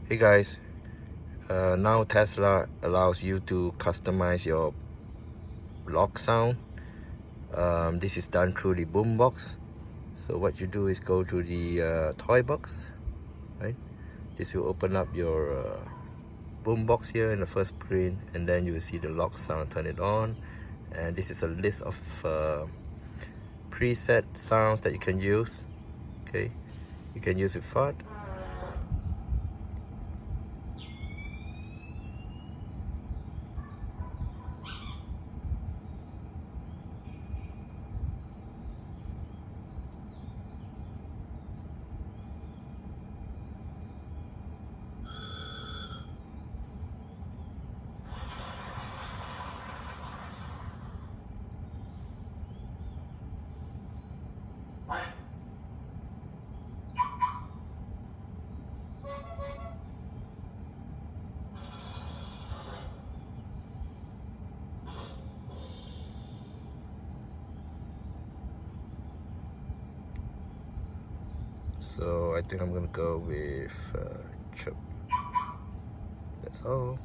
Hey guys, now Tesla allows you to customize your lock sound. This is done through the boombox. So what you do is go to the toy box, right? This will open up your boombox here in the first screen, and then you will see the lock sound. Turn it on, and this is a list of preset sounds that you can use. Okay, you can use it fart. So I think I'm gonna go with chirp. That's all.